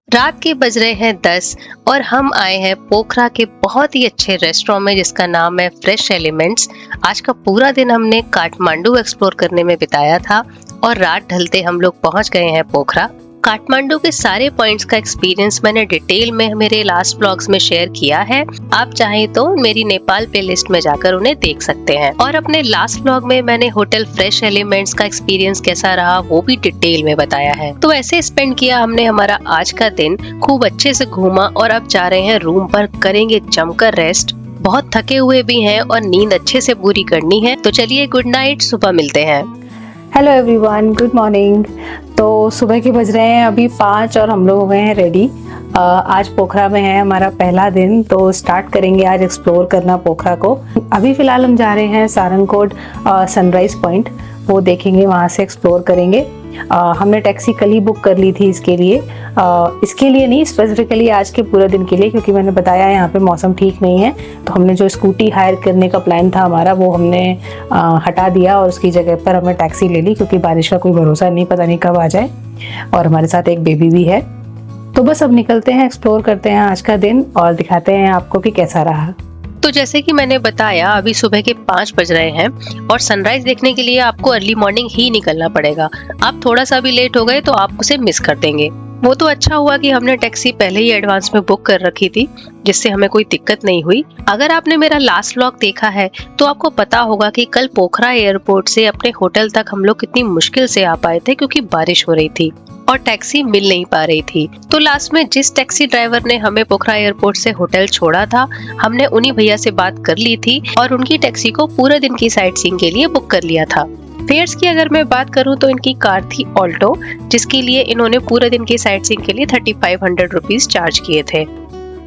रात के बज रहे हैं 10 और हम आए हैं पोखरा के बहुत ही अच्छे रेस्टोरेंट में जिसका नाम है फ्रेश एलिमेंट्स। आज का पूरा दिन हमने काठमांडू एक्सप्लोर करने में बिताया था और रात ढलते हम लोग पहुंच गए हैं पोखरा। काठमांडू के सारे पॉइंट्स का एक्सपीरियंस मैंने डिटेल में मेरे लास्ट ब्लॉग्स में शेयर किया है। आप चाहें तो मेरी नेपाल प्लेलिस्ट में जाकर उन्हें देख सकते हैं। और अपने लास्ट ब्लॉग में मैंने होटल फ्रेश एलिमेंट्स का एक्सपीरियंस कैसा रहा वो भी डिटेल में बताया है। तो ऐसे स्पेंड किया हमने हमारा आज का दिन, खूब अच्छे से घूमा और अब जा रहे हैं रूम पर, करेंगे जमकर रेस्ट। बहुत थके हुए भी हैं और नींद अच्छे से पूरी करनी है। तो चलिए गुड नाइट, सुबह मिलते हैं। Hello everyone, good morning. तो सुबह के बज रहे हैं अभी 5 और हम लोग हो गए हैं रेडी। आज पोखरा में है हमारा पहला दिन, तो स्टार्ट करेंगे आज एक्सप्लोर करना पोखरा को। अभी फ़िलहाल हम जा रहे हैं सारंगकोट सनराइज़ पॉइंट, वो देखेंगे, वहाँ से एक्सप्लोर करेंगे। हमने टैक्सी कल ही बुक कर ली थी इसके लिए नहीं, स्पेसिफिकली आज के पूरे दिन के लिए, क्योंकि मैंने बताया यहाँ पे मौसम ठीक नहीं है। तो हमने जो स्कूटी हायर करने का प्लान था हमारा, वो हमने हटा दिया और उसकी जगह पर हमने टैक्सी ले ली, क्योंकि बारिश का कोई भरोसा नहीं, पता नहीं कब आ जाए, और हमारे साथ एक बेबी भी है। तो बस अब निकलते हैं, एक्सप्लोर करते हैं आज का दिन और दिखाते हैं आपको कि कैसा रहा। तो जैसे कि मैंने बताया, अभी सुबह के 5 बज रहे हैं और सनराइज देखने के लिए आपको अर्ली मॉर्निंग ही निकलना पड़ेगा। आप थोड़ा सा भी लेट हो गए तो आप उसे मिस कर देंगे। वो तो अच्छा हुआ कि हमने टैक्सी पहले ही एडवांस में बुक कर रखी थी, जिससे हमें कोई दिक्कत नहीं हुई। अगर आपने मेरा लास्ट व्लॉग देखा है तो आपको पता होगा कि कल पोखरा एयरपोर्ट से अपने होटल तक हम लोग कितनी मुश्किल से आ पाए थे, क्योंकि बारिश हो रही थी और टैक्सी मिल नहीं पा रही थी। तो लास्ट में जिस टैक्सी ड्राइवर ने हमें पोखरा एयरपोर्ट से होटल छोड़ा था, हमने उन्हीं भैया से बात कर ली थी और उनकी टैक्सी को पूरे दिन की साइट सीइंग के लिए बुक कर लिया था। फेयर्स की अगर मैं बात करूं तो इनकी कार थी ऑल्टो, जिसके लिए इन्होंने पूरे दिन की साइट सीइंग के लिए 3500 रुपीज चार्ज किए थे।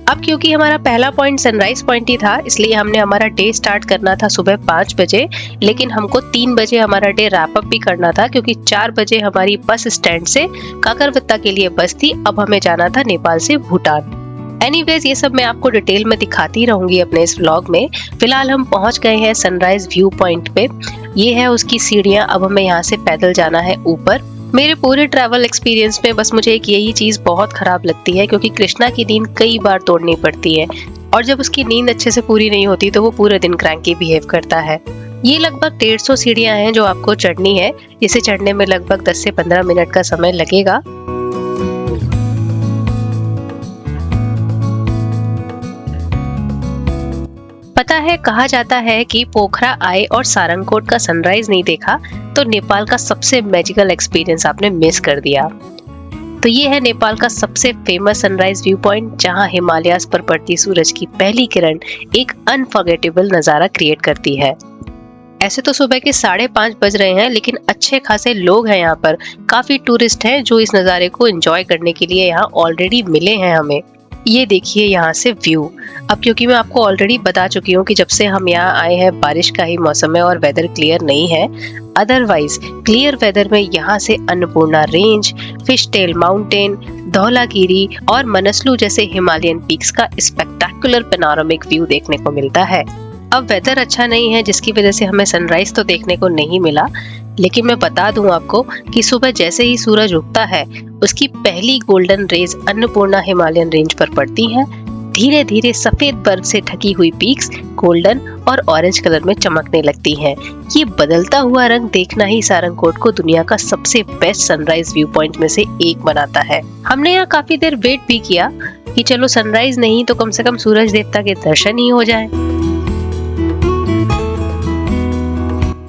अब क्योंकि हमारा पहला पॉइंट सनराइज पॉइंट ही था, इसलिए हमने हमारा डे स्टार्ट करना था सुबह 5 बजे, लेकिन हमको 3 बजे हमारा डे रैप अप भी करना था, क्योंकि 4 बजे हमारी बस स्टैंड से काकरवत्ता के लिए बस थी। अब हमें जाना था नेपाल से भूटान। एनीवेज, ये सब मैं आपको डिटेल में दिखाती रहूंगी अपने इस व्लॉग में। फिलहाल हम पहुंच गए हैं सनराइज व्यू पॉइंट पे। ये है उसकी सीढ़ियां। अब हमें यहाँ से पैदल जाना है ऊपर। मेरे पूरे ट्रैवल एक्सपीरियंस में बस मुझे एक यही चीज बहुत खराब लगती है, क्योंकि कृष्णा की नींद कई बार तोड़नी पड़ती है और जब उसकी नींद अच्छे से पूरी नहीं होती तो वो पूरे दिन क्रैंकी बिहेव करता है। ये लगभग 150 सीढ़ियां हैं जो आपको चढ़नी है। इसे चढ़ने में लगभग 10 से 15 मिनट का समय लगेगा। पता है, कहा जाता है कि पोखरा आए और सारंगकोट का सनराइज नहीं देखा तो नेपाल का सबसे मैजिकल एक्सपीरियंस आपने मिस कर दिया। तो ये है नेपाल का सबसे फेमस सनराइज व्यू पॉइंट, जहां हिमालयास पर पड़ती सूरज की पहली किरण एक अनफॉरगेटेबल नजारा क्रिएट करती है। ऐसे तो सुबह के 5:30 बज रहे हैं, लेकिन अच्छे खासे लोग हैं यहाँ पर। काफी टूरिस्ट हैं जो इस नजारे को एंजॉय करने के लिए यहाँ ऑलरेडी मिले हैं हमें। ये देखिए यहाँ से व्यू। अब क्योंकि मैं आपको ऑलरेडी बता चुकी हूँ कि जब से हम यहाँ आए हैं बारिश का ही मौसम है और वेदर क्लियर नहीं है। अदरवाइज क्लियर वेदर में यहाँ से Annapurna range, fish tail mountain, Dhaulagiri और मनसलू जैसे हिमालयन पीक्स का स्पेक्टेकुलर पैनोरामिक व्यू देखने को मिलता है। अब वेदर अच्छा नहीं है, जिसकी वजह से हमें सनराइज तो देखने को नहीं मिला, लेकिन मैं बता दूं आपको कि सुबह जैसे ही सूरज उगता है, उसकी पहली golden rays Annapurna Himalayan range पर पड़ती हैं। धीरे धीरे सफेद बर्फ से ढकी हुई पीक्स गोल्डन और ऑरेंज कलर में चमकने लगती हैं। ये बदलता हुआ रंग देखना ही सारंगकोट को दुनिया का सबसे बेस्ट सनराइज व्यू पॉइंट में से एक बनाता है। हमने यहाँ काफी देर वेट भी किया कि चलो सनराइज नहीं तो कम से कम सूरज देवता के दर्शन ही हो जाए।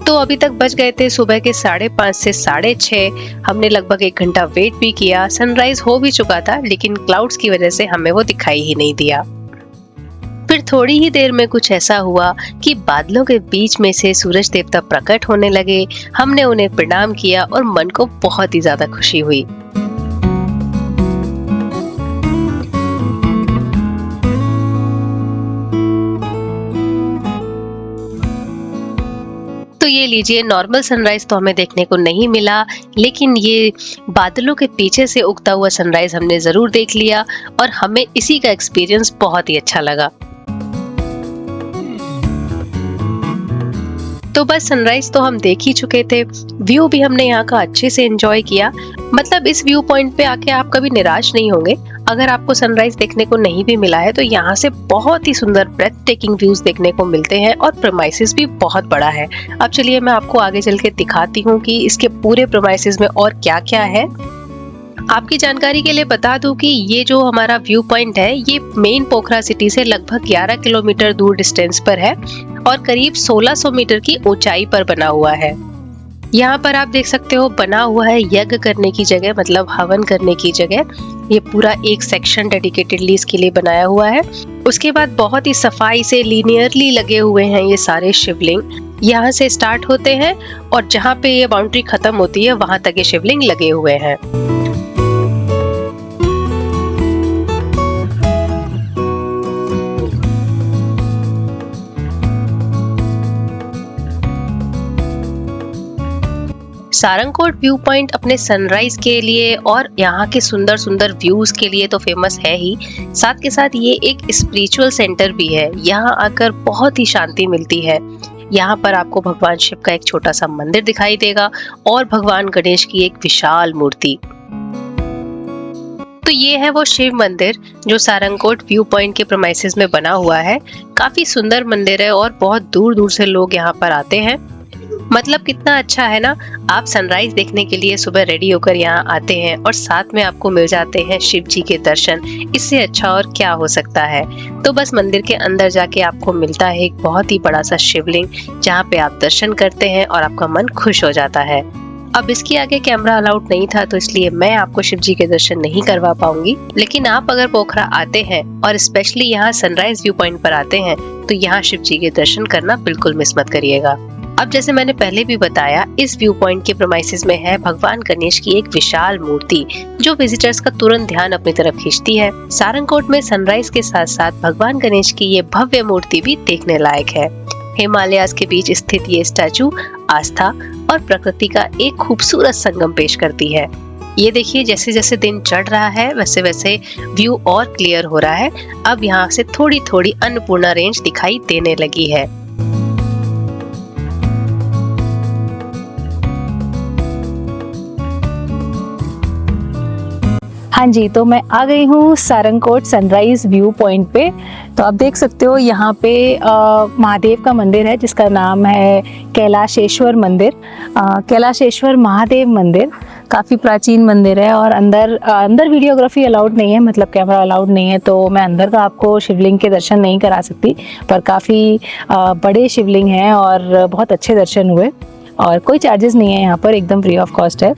तो अभी तक बज गए थे सुबह के 5:30 से 6:30। हमने लगभग 1 घंटा वेट भी किया। सनराइज हो भी चुका था, लेकिन क्लाउड्स की वजह से हमें वो दिखाई ही नहीं दिया। फिर थोड़ी ही देर में कुछ ऐसा हुआ कि बादलों के बीच में से सूरज देवता प्रकट होने लगे। हमने उन्हें प्रणाम किया और मन को बहुत ही ज्यादा खुशी हुई। तो ये लीजिए, नॉर्मल सनराइज तो हमें देखने को नहीं मिला, लेकिन ये बादलों के पीछे से उगता हुआ सनराइज हमने जरूर देख लिया और हमें इसी का एक्सपीरियंस बहुत ही अच्छा लगा। तो बस सनराइज तो हम देख ही चुके थे, व्यू भी हमने यहाँ का अच्छे से एंजॉय किया। मतलब इस व्यू पॉइंट पे आके आप कभी निराश नहीं होंगे। अगर आपको सनराइज देखने को नहीं भी मिला है तो यहाँ से बहुत ही सुंदर ब्रेथ टेकिंग व्यूज देखने को मिलते हैं और प्रेमाइसेस भी बहुत बड़ा है। अब चलिए मैं आपको आगे चल के दिखाती हूँ कि इसके पूरे प्रेमाइसेस में और क्या क्या है। आपकी जानकारी के लिए बता दूं कि ये जो हमारा व्यू पॉइंट है ये मेन पोखरा सिटी से लगभग 11 किलोमीटर दूर डिस्टेंस पर है और करीब 1600 मीटर की ऊंचाई पर बना हुआ है। यहाँ पर आप देख सकते हो बना हुआ है यज्ञ करने की जगह, मतलब हवन करने की जगह। ये पूरा एक सेक्शन डेडिकेटेडली इसके लिए बनाया हुआ है। उसके बाद बहुत ही सफाई से लीनियरली लगे हुए हैं ये सारे शिवलिंग। यहाँ से स्टार्ट होते हैं और जहाँ पे ये बाउंड्री खत्म होती है वहां तक ये शिवलिंग लगे हुए हैं। सारंगकोट व्यू पॉइंट अपने सनराइज के लिए और यहाँ के सुंदर सुंदर व्यूज के लिए तो फेमस है ही, साथ के साथ ये एक स्पिरिचुअल सेंटर भी है। यहाँ आकर बहुत ही शांति मिलती है। यहाँ पर आपको भगवान शिव का एक छोटा सा मंदिर दिखाई देगा और भगवान गणेश की एक विशाल मूर्ति। तो ये है वो शिव मंदिर जो सारंगकोट व्यू पॉइंट के प्रेमाइसेस में बना हुआ है। काफी सुंदर मंदिर है और बहुत दूर दूर से लोग यहाँ पर आते हैं। मतलब कितना अच्छा है ना, आप सनराइज देखने के लिए सुबह रेडी होकर यहाँ आते हैं और साथ में आपको मिल जाते हैं शिव जी के दर्शन। इससे अच्छा और क्या हो सकता है। तो बस मंदिर के अंदर जाके आपको मिलता है एक बहुत ही बड़ा सा शिवलिंग जहाँ पे आप दर्शन करते हैं और आपका मन खुश हो जाता है। अब इसके आगे कैमरा अलाउड नहीं था तो इसलिए मैं आपको शिव जी के दर्शन नहीं करवा पाऊंगी, लेकिन आप अगर पोखरा आते हैं और स्पेशली यहाँ सनराइज व्यू पॉइंट पर आते हैं तो यहाँ शिव जी के दर्शन करना बिल्कुल मिस मत करिएगा। अब जैसे मैंने पहले भी बताया, इस व्यू पॉइंट के प्रेमाइसेस में है भगवान गणेश की एक विशाल मूर्ति जो विजिटर्स का तुरंत ध्यान अपनी तरफ खींचती है। सारंगकोट में सनराइज के साथ साथ भगवान गणेश की ये भव्य मूर्ति भी देखने लायक है। हिमालयाज के बीच स्थित ये स्टैचू आस्था और प्रकृति का एक खूबसूरत संगम पेश करती है। ये देखिए, जैसे जैसे दिन चढ़ रहा है वैसे वैसे व्यू और क्लियर हो रहा है। अब यहाँ से थोड़ी थोड़ी अन्नपूर्णा रेंज दिखाई देने लगी है। हाँ जी, तो मैं आ गई हूँ सारंगकोट सनराइज व्यू पॉइंट पे। तो आप देख सकते हो यहाँ पे महादेव का मंदिर है जिसका नाम है कैलाशेश्वर मंदिर। कैलाशेश्वर महादेव मंदिर काफ़ी प्राचीन मंदिर है और अंदर वीडियोग्राफी अलाउड नहीं है, मतलब कैमरा अलाउड नहीं है, तो मैं अंदर का आपको शिवलिंग के दर्शन नहीं करा सकती। पर काफ़ी बड़े शिवलिंग हैं और बहुत अच्छे दर्शन हुए और कोई चार्जेस नहीं है यहाँ पर, एकदम फ्री ऑफ कॉस्ट है।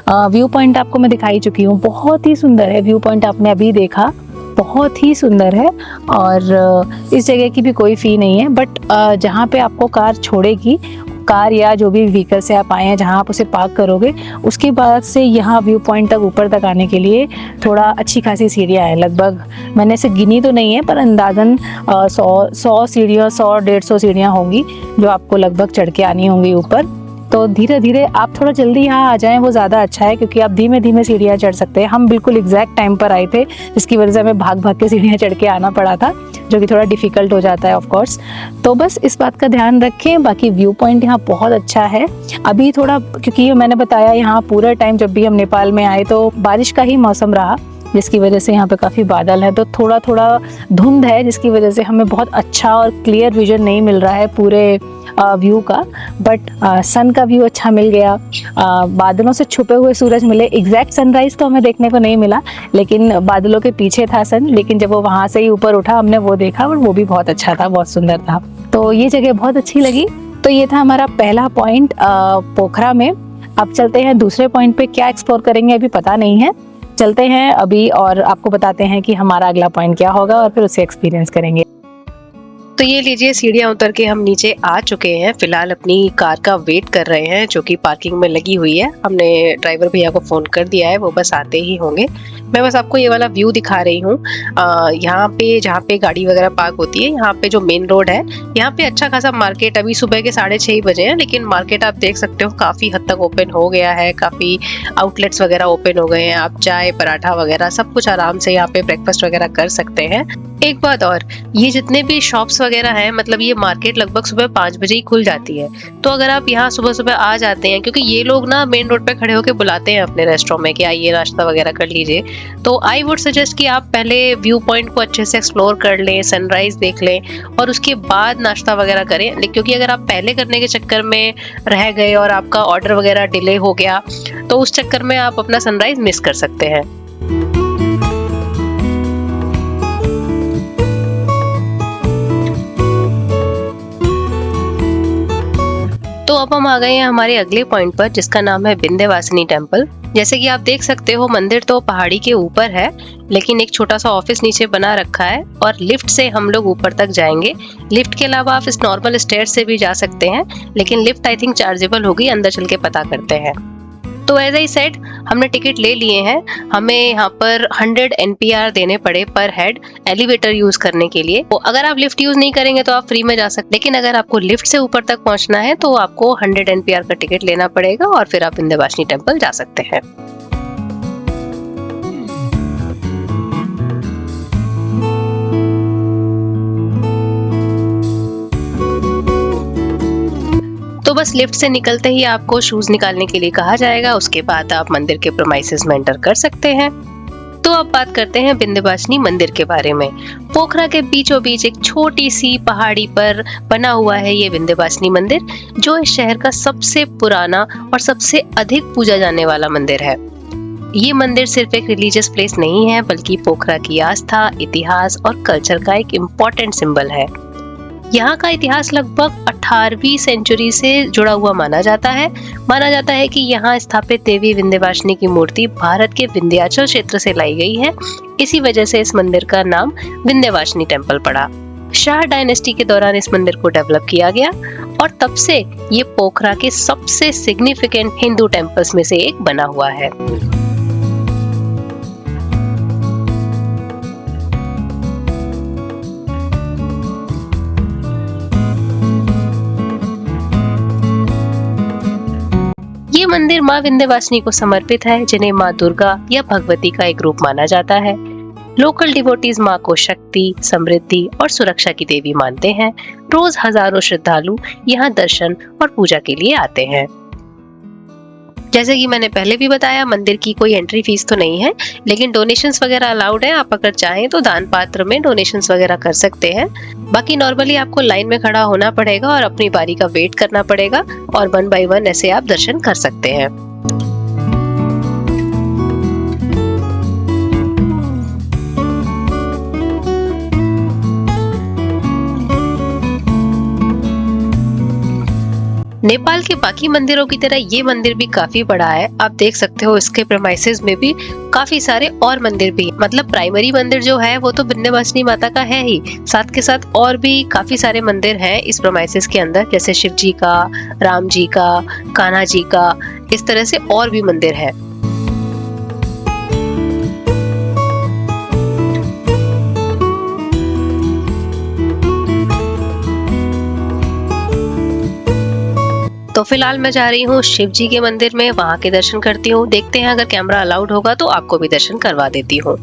व्यू पॉइंट आपको मैं दिखाई चुकी हूँ, बहुत ही सुंदर है व्यू पॉइंट, आपने अभी देखा, बहुत ही सुंदर है। और इस जगह की भी कोई फ़ी नहीं है, बट जहाँ पे आपको कार छोड़ेगी, कार या जो भी व्हीकल से आप आए हैं जहाँ आप उसे पार्क करोगे, उसके बाद से यहाँ व्यू पॉइंट तक ऊपर तक आने के लिए थोड़ा अच्छी खासी सीढ़ियाँ हैं। लगभग मैंने इसे गिनी तो नहीं है पर अंदाज़न 100 सीढ़ियाँ, 100-150 सीढ़ियाँ होंगी जो आपको लगभग चढ़ के आनी होंगी ऊपर। तो धीरे धीरे आप थोड़ा जल्दी यहाँ आ जाएं वो ज़्यादा अच्छा है, क्योंकि आप धीमे धीमे सीढ़ियाँ चढ़ सकते हैं। हम बिल्कुल एग्जैक्ट टाइम पर आए थे जिसकी वजह से हमें भाग भाग के सीढ़ियाँ चढ़ के आना पड़ा था, जो कि थोड़ा डिफ़िकल्ट हो जाता है ऑफ कोर्स। तो बस इस बात का ध्यान रखें। बाकी व्यू पॉइंट यहाँ बहुत अच्छा है। अभी थोड़ा, क्योंकि मैंने बताया यहाँ पूरा टाइम जब भी हम नेपाल में आए तो बारिश का ही मौसम रहा, जिसकी वजह से यहाँ पे काफ़ी बादल है, तो थोड़ा थोड़ा धुंध है, जिसकी वजह से हमें बहुत अच्छा और क्लियर विजन नहीं मिल रहा है पूरे व्यू का। बट सन का व्यू अच्छा मिल गया, बादलों से छुपे हुए सूरज मिले। एग्जैक्ट सनराइज तो हमें देखने को नहीं मिला, लेकिन बादलों के पीछे था सन, लेकिन जब वो वहाँ से ही ऊपर उठा हमने वो देखा और वो भी बहुत अच्छा था, बहुत सुंदर था। तो ये जगह बहुत अच्छी लगी। तो ये था हमारा पहला पॉइंट पोखरा में। अब चलते हैं दूसरे पॉइंट पे। क्या एक्सप्लोर करेंगे अभी पता नहीं है, चलते हैं अभी और आपको बताते हैं कि हमारा अगला पॉइंट क्या होगा और फिर उसे एक्सपीरियंस करेंगे। तो ये लीजिए, सीढ़ियाँ उतर के हम नीचे आ चुके हैं। फिलहाल अपनी कार का वेट कर रहे हैं जो कि पार्किंग में लगी हुई है। हमने ड्राइवर भैया को फ़ोन कर दिया है, वो बस आते ही होंगे। मैं बस आपको ये वाला व्यू दिखा रही हूँ। यहाँ पे जहाँ पे गाड़ी वगैरह पार्क होती है, यहाँ पे जो मेन रोड है, यहाँ पे अच्छा खासा मार्केट, अभी सुबह के 6:30 बजे हैं, लेकिन मार्केट आप देख सकते हो काफ़ी हद तक ओपन हो गया है। काफ़ी आउटलेट्स वगैरह ओपन हो गए हैं। आप चाय, पराठा वगैरह सब कुछ आराम से यहाँ पे ब्रेकफास्ट वगैरह कर सकते हैं। एक बात और, ये जितने भी शॉप्स वगैरह हैं, मतलब ये मार्केट लगभग सुबह 5 बजे ही खुल जाती है। तो अगर आप यहाँ सुबह सुबह आ जाते हैं, क्योंकि ये लोग ना मेन रोड पे खड़े होकर बुलाते हैं अपने रेस्टोरेंट में कि आइए नाश्ता वगैरह कर लीजिए, तो आई वुड सजेस्ट कि आप पहले व्यू पॉइंट को अच्छे से एक्सप्लोर कर लें, सनराइज देख लें और उसके बाद नाश्ता वगैरह करें। क्योंकि अगर आप पहले करने के चक्कर में रह गए और आपका ऑर्डर वगैरह डिले हो गया, तो उस चक्कर में आप अपना सनराइज मिस कर सकते हैं। तो अब हम आ गए हैं हमारे अगले पॉइंट पर, जिसका नाम है विंध्यवासिनी टेम्पल। जैसे कि आप देख सकते हो, मंदिर तो पहाड़ी के ऊपर है, लेकिन एक छोटा सा ऑफिस नीचे बना रखा है और लिफ्ट से हम लोग ऊपर तक जाएंगे। लिफ्ट के अलावा आप इस नॉर्मल स्टेयर से भी जा सकते हैं, लेकिन लिफ्ट आई थिंक चार्जेबल होगी, अंदर चल के पता करते हैं। तो एज आई सेड, हमने टिकट ले लिए हैं। हमें यहाँ पर 100 NPR देने पड़े पर हेड एलिवेटर यूज करने के लिए। तो अगर आप लिफ्ट यूज नहीं करेंगे तो आप फ्री में जा सकते, लेकिन अगर आपको लिफ्ट से ऊपर तक पहुंचना है तो आपको 100 NPR का टिकट लेना पड़ेगा और फिर आप विंध्यवासिनी टेम्पल जा सकते हैं। तो बस लिफ्ट से निकलते ही आपको शूज निकालने के लिए कहा जाएगा, उसके बाद आप मंदिर के प्रीमाइसेस में एंटर कर सकते हैं। तो अब बात करते हैं विंध्यवासिनी मंदिर के बारे में। पोखरा के बीचों बीच एक छोटी सी पहाड़ी पर बना हुआ है ये विंध्यवासिनी मंदिर, जो इस शहर का सबसे पुराना और सबसे अधिक पूजा जाने वाला मंदिर है। ये मंदिर सिर्फ एक रिलीजियस प्लेस नहीं है, बल्कि पोखरा की आस्था, इतिहास और कल्चर का एक इम्पोर्टेंट सिंबल है। यहाँ का इतिहास लगभग 18वीं सेंचुरी से जुड़ा हुआ माना जाता है। माना जाता है कि यहाँ स्थापित देवी विंध्यवासिनी की मूर्ति भारत के विंध्याचल क्षेत्र से लाई गई है। इसी वजह से इस मंदिर का नाम विंध्यवासिनी टेम्पल पड़ा। शाह डायनेस्टी के दौरान इस मंदिर को डेवलप किया गया और तब से ये पोखरा के सबसे सिग्निफिकेंट हिंदू टेम्पल्स में से एक बना हुआ है। ये मंदिर माँ विंध्यवासिनी को समर्पित है, जिन्हें माँ दुर्गा या भगवती का एक रूप माना जाता है। लोकल डिवोटीज माँ को शक्ति, समृद्धि और सुरक्षा की देवी मानते हैं। रोज हजारों श्रद्धालु यहाँ दर्शन और पूजा के लिए आते हैं। जैसे कि मैंने पहले भी बताया, मंदिर की कोई एंट्री फीस तो नहीं है, लेकिन डोनेशंस वगैरह अलाउड है। आप अगर चाहें तो दान पात्र में डोनेशंस वगैरह कर सकते हैं। बाकी नॉर्मली आपको लाइन में खड़ा होना पड़ेगा और अपनी बारी का वेट करना पड़ेगा और 1 by 1 ऐसे आप दर्शन कर सकते हैं। नेपाल के बाकी मंदिरों की तरह ये मंदिर भी काफी बड़ा है। आप देख सकते हो इसके प्रेमाइसेस में भी काफी सारे और मंदिर भी, मतलब प्राइमरी मंदिर जो है वो तो विंध्यवासिनी माता का है ही, साथ के साथ और भी काफी सारे मंदिर हैं इस प्रेमाइसेस के अंदर, जैसे शिव जी का, राम जी का, कान्हा जी का, इस तरह से और भी मंदिर है। तो फिलहाल मैं जा रही हूँ शिव जी के मंदिर में, वहाँ के दर्शन करती हूँ। देखते हैं अगर कैमरा अलाउड होगा तो आपको भी दर्शन करवा देती हूँ।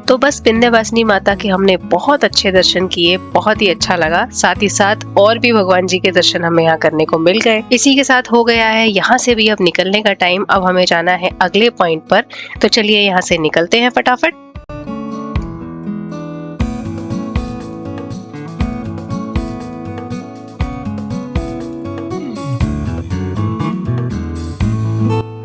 तो बस विंध्यवासिनी माता के हमने बहुत अच्छे दर्शन किए, बहुत ही अच्छा लगा। साथ ही साथ और भी भगवान जी के दर्शन हमें यहाँ करने को मिल गए। इसी के साथ हो गया है यहाँ से भी अब निकलने का टाइम। अब हमें जाना है अगले पॉइंट पर, तो चलिए यहाँ से निकलते हैं फटाफट।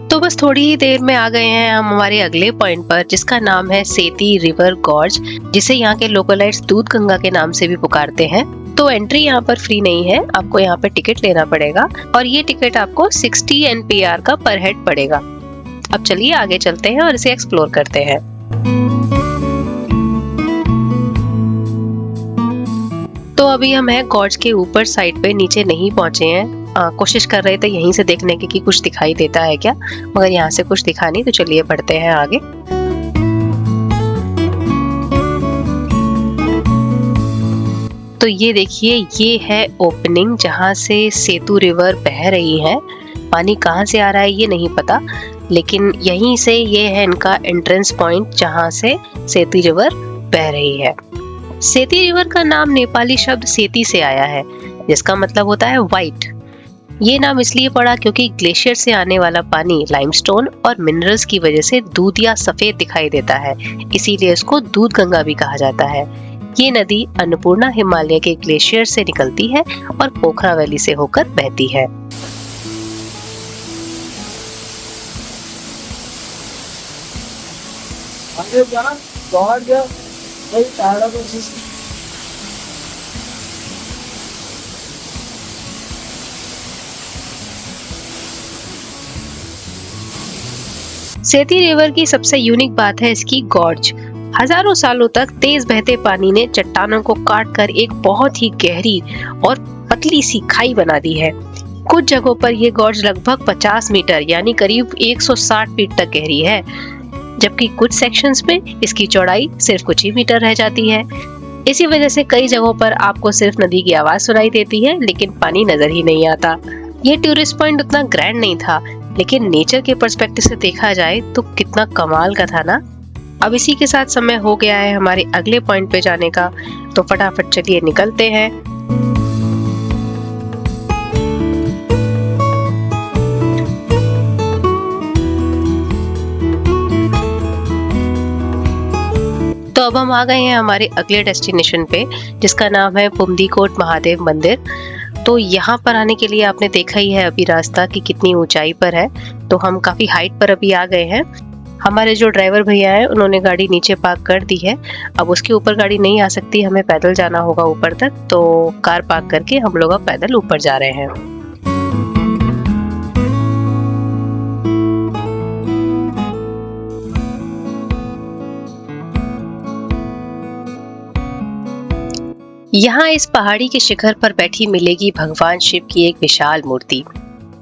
तो बस थोड़ी ही देर में आ गए हैं हम हमारे अगले पॉइंट पर, जिसका नाम है सेती रिवर गॉर्ज, जिसे यहाँ के लोकलाइट्स दूध गंगा के नाम से भी पुकारते हैं। तो एंट्री यहाँ पर फ्री नहीं है, आपको यहाँ पर टिकट लेना पड़ेगा और ये टिकट आपको 60 NPR का पर हेड पड़ेगा। अब चलिए आगे चलते हैं और इसे एक्सप्लोर करते हैं। तो अभी हम हैं गॉर्ज के ऊपर साइड पे, नीचे नहीं पहुंचे हैं। कोशिश कर रहे थे यहीं से देखने की कि कुछ दिखाई देता है क्या, मगर यहाँ से कुछ दिखा नहीं। तो चलिए बढ़ते हैं आगे। तो ये देखिए, ये है ओपनिंग जहाँ से सेतु रिवर बह रही है। पानी कहाँ से आ रहा है ये नहीं पता, लेकिन यहीं से ये है इनका एंट्रेंस पॉइंट जहाँ से सेती रिवर बह रही है। सेती रिवर का नाम नेपाली शब्द सेती से आया है, जिसका मतलब होता है व्हाइट। ये नाम इसलिए पड़ा क्योंकि ग्लेशियर से आने वाला पानी लाइमस्टोन और मिनरल्स की वजह से दूध या सफेद दिखाई देता है, इसीलिए इसको दूध गंगा भी कहा जाता है। ये नदी अन्नपूर्णा हिमालय के ग्लेशियर से निकलती है और पोखरा वैली से होकर बहती है। सेती रिवर की सबसे यूनिक बात है इसकी गॉर्ज। हजारों सालों तक तेज बहते पानी ने चट्टानों को काट कर एक बहुत ही गहरी और पतली सी खाई बना दी है। कुछ जगहों पर यह गॉर्ज लगभग 50 मीटर यानी करीब 160 फीट तक गहरी है, जबकि कुछ सेक्शंस में इसकी चौड़ाई सिर्फ कुछ ही मीटर रह जाती है। इसी वजह से कई जगहों पर आपको सिर्फ नदी की आवाज सुनाई देती है, लेकिन पानी नजर ही नहीं आता। ये टूरिस्ट पॉइंट उतना ग्रैंड नहीं था, लेकिन नेचर के पर्सपेक्टिव से देखा जाए तो कितना कमाल का था ना। अब इसी के साथ समय हो गया है हमारे अगले पॉइंट पे जाने का, तो फटाफट चलिए निकलते हैं। तो अब हम आ गए हैं हमारे अगले डेस्टिनेशन पे, जिसका नाम है पुमदीकोट महादेव मंदिर। तो यहाँ पर आने के लिए आपने देखा ही है अभी रास्ता कि कितनी ऊंचाई पर है, तो हम काफी हाइट पर अभी आ गए हैं। हमारे जो ड्राइवर भैया हैं उन्होंने गाड़ी नीचे पार्क कर दी है। अब उसके ऊपर गाड़ी नहीं आ सकती, हमें पैदल जाना होगा ऊपर तक, तो कार पार्क करके हम लोग अब पैदल ऊपर जा रहे हैं। यहाँ इस पहाड़ी के शिखर पर बैठी मिलेगी भगवान शिव की एक विशाल मूर्ति,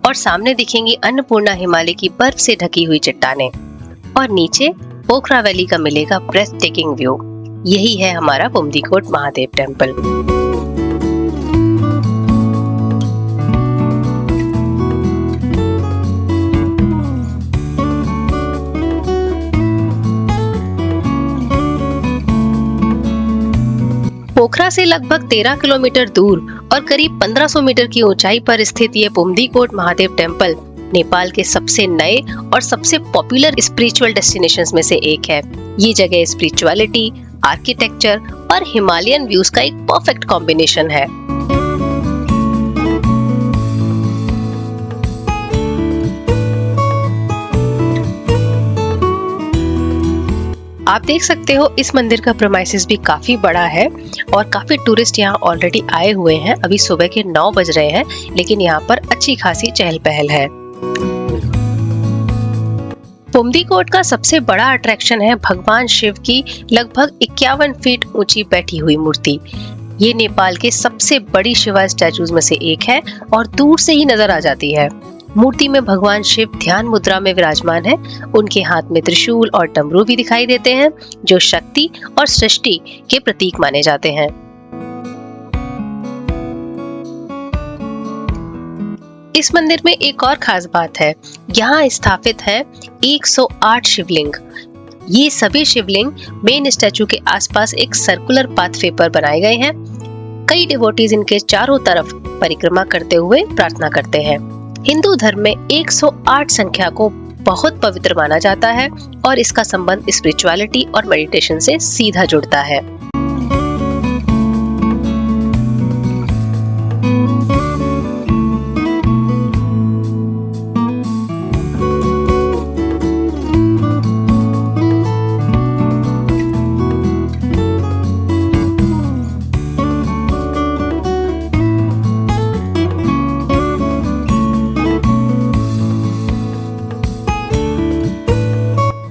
और सामने दिखेंगी अन्नपूर्णा हिमालय की बर्फ से ढकी हुई चट्टानें, और नीचे पोखरा वैली का मिलेगा ब्रेथ टेकिंग व्यू। यही है हमारा पुमदीकोट महादेव टेम्पल। पोखरा से लगभग 13 किलोमीटर दूर और करीब 1500 मीटर की ऊंचाई पर स्थित ये पुमदीकोट महादेव टेम्पल नेपाल के सबसे नए और सबसे पॉपुलर स्पिरिचुअल डेस्टिनेशंस में से एक है। ये जगह स्पिरिचुअलिटी, आर्किटेक्चर और हिमालयन व्यूज का एक परफेक्ट कॉम्बिनेशन है। आप देख सकते हो इस मंदिर का प्रेमाइसेस भी काफी बड़ा है और काफी टूरिस्ट यहाँ ऑलरेडी आए हुए हैं। अभी सुबह के 9 बज रहे हैं, लेकिन यहाँ पर अच्छी खासी चहल पहल है। पुमदीकोट का सबसे बड़ा अट्रैक्शन है भगवान शिव की लगभग 51 फीट ऊंची बैठी हुई मूर्ति। ये नेपाल के सबसे बड़ी शिवा स्टैचूज में से एक है और दूर से ही नजर आ जाती है। मूर्ति में भगवान शिव ध्यान मुद्रा में विराजमान है। उनके हाथ में त्रिशूल और डमरू भी दिखाई देते हैं, जो शक्ति और सृष्टि के प्रतीक माने जाते हैं। इस मंदिर में एक और खास बात है, यहाँ स्थापित है 108 शिवलिंग। ये सभी शिवलिंग मेन स्टैचू के आसपास एक सर्कुलर पाथवे पर बनाए गए हैं। कई डिवोटीज इनके चारों तरफ परिक्रमा करते हुए प्रार्थना करते हैं। हिंदू धर्म में 108 संख्या को बहुत पवित्र माना जाता है और इसका संबंध स्पिरिचुअलिटी और मेडिटेशन से सीधा जुड़ता है।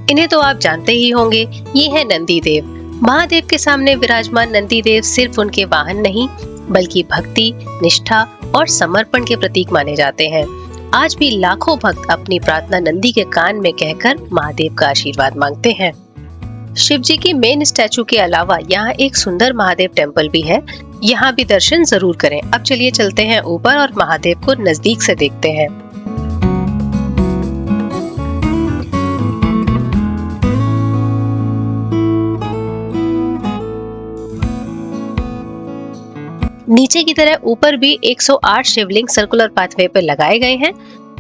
इन्हें तो आप जानते ही होंगे, ये है नंदी देव। महादेव के सामने विराजमान नंदी देव सिर्फ उनके वाहन नहीं, बल्कि भक्ति, निष्ठा और समर्पण के प्रतीक माने जाते हैं। आज भी लाखों भक्त अपनी प्रार्थना नंदी के कान में कहकर महादेव का आशीर्वाद मांगते हैं। शिव जी की मेन स्टैचू के अलावा यहाँ एक सुंदर महादेव टेम्पल भी है। यहाँ भी दर्शन जरूर करें। अब चलिए चलते हैं ऊपर और महादेव को नजदीक से देखते हैं। नीचे की तरह ऊपर भी 108 शिवलिंग सर्कुलर पाथवे पे लगाए गए हैं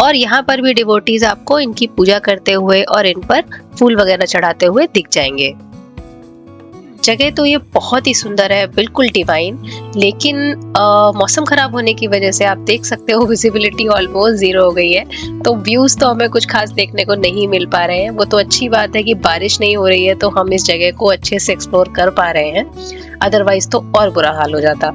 और यहाँ पर भी डिवोटीज आपको इनकी पूजा करते हुए और इन पर फूल वगैरह चढ़ाते हुए दिख जाएंगे। जगह तो ये बहुत ही सुंदर है, बिल्कुल डिवाइन, लेकिन मौसम खराब होने की वजह से आप देख सकते हो विजिबिलिटी ऑलमोस्ट जीरो हो गई है, तो व्यूज तो हमें कुछ खास देखने को नहीं मिल पा रहे हैं। वो तो अच्छी बात है कि बारिश नहीं हो रही है तो हम इस जगह को अच्छे से एक्सप्लोर कर पा रहे हैं, अदरवाइज तो और बुरा हाल हो जाता।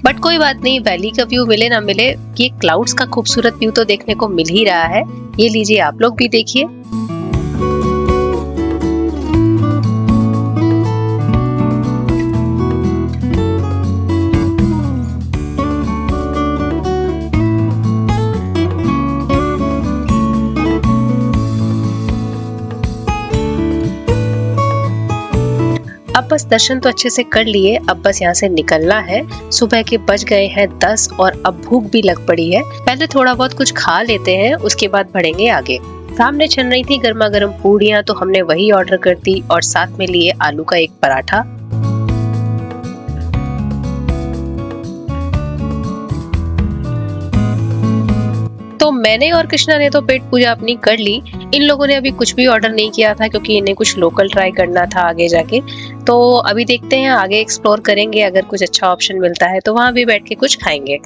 बट कोई बात नहीं, वैली का व्यू मिले ना मिले, ये क्लाउड्स का खूबसूरत व्यू तो देखने को मिल ही रहा है। ये लीजिए, आप लोग भी देखिए। अब बस दर्शन तो अच्छे से कर लिए, अब बस यहाँ से निकलना है। सुबह के बज गए हैं 10 और अब भूख भी लग पड़ी है। पहले थोड़ा बहुत कुछ खा लेते हैं, उसके बाद बढ़ेंगे आगे। सामने छन रही थी गर्मा गर्म पूड़ियाँ, तो हमने वही ऑर्डर कर दी और साथ में लिए आलू का एक पराठा। तो मैंने और कृष्णा ने तो पेट पूजा अपनी कर ली। इन लोगों ने अभी कुछ भी ऑर्डर नहीं किया था क्योंकि इन्हें कुछ लोकल ट्राई करना था आगे जाके। तो अभी देखते हैं, आगे एक्सप्लोर करेंगे, अगर कुछ अच्छा ऑप्शन मिलता है तो वहां भी बैठ के कुछ खाएंगे।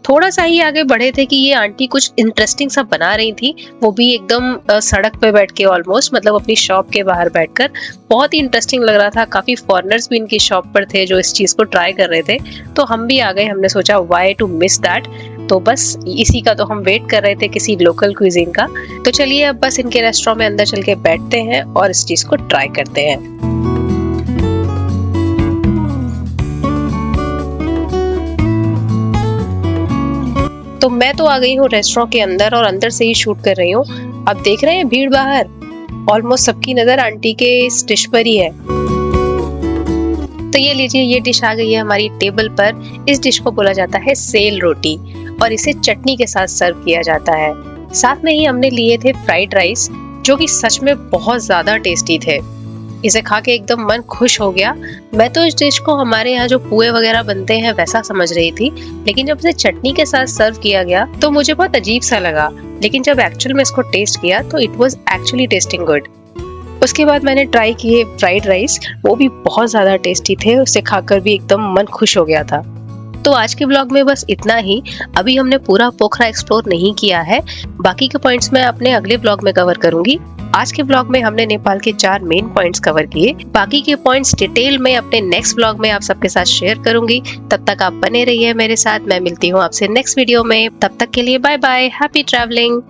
थोड़ा सा ही आगे बढ़े थे कि ये आंटी कुछ इंटरेस्टिंग सा बना रही थी, वो भी एकदम सड़क पे बैठ के, ऑलमोस्ट मतलब अपनी शॉप के बाहर बैठकर। बहुत ही इंटरेस्टिंग लग रहा था। काफी फॉरेनर्स भी इनकी शॉप पर थे जो इस चीज को ट्राई कर रहे थे, तो हम भी आ गए। हमने सोचा व्हाई टू मिस दैट, तो बस इसी का तो हम वेट कर रहे थे, किसी लोकल क्विजीन का। तो चलिए अब बस इनके रेस्टोरेंट में अंदर चल के बैठते हैं और इस चीज को ट्राई करते हैं। तो मैं तो आ गई हूँ रेस्टोरेंट के अंदर और अंदर से ही शूट कर रही हूँ। अब देख रहे हैं भीड़ बाहर, ऑलमोस्ट सबकी नजर आंटी के इस डिश पर ही है। तो ये लीजिए, ये डिश आ गई है हमारी टेबल पर। इस डिश को बोला जाता है सेल रोटी और इसे चटनी के साथ सर्व किया जाता है। साथ में ही हमने लिए थे फ्राइड राइस, जो कि सच में बहुत ज्यादा टेस्टी थे। इसे खा के एकदम मन खुश हो गया। मैं तो इस डिश को हमारे यहाँ जो पुए वगैरह बनते हैं वैसा समझ रही थी, लेकिन जब इसे चटनी के साथ सर्व किया गया तो मुझे बहुत अजीब सा लगा। लेकिन जब एक्चुअल में इसको टेस्ट किया तो it was actually testing good. उसके बाद मैंने ट्राई किए फ्राइड राइस, वो भी बहुत ज्यादा टेस्टी थे। उसे खाकर भी एकदम मन खुश हो गया था। तो आज के ब्लॉग में बस इतना ही। अभी हमने पूरा पोखरा एक्सप्लोर नहीं किया है, बाकी के पॉइंट्स मैं अपने अगले ब्लॉग में कवर करूंगी। आज के ब्लॉग में हमने नेपाल के 4 मेन पॉइंट्स कवर किए, बाकी के पॉइंट्स डिटेल में अपने नेक्स्ट ब्लॉग में आप सबके साथ शेयर करूंगी। तब तक आप बने रहिए मेरे साथ। मैं मिलती हूँ आपसे नेक्स्ट वीडियो में। तब तक के लिए बाय बाय, हैप्पी ट्रैवलिंग।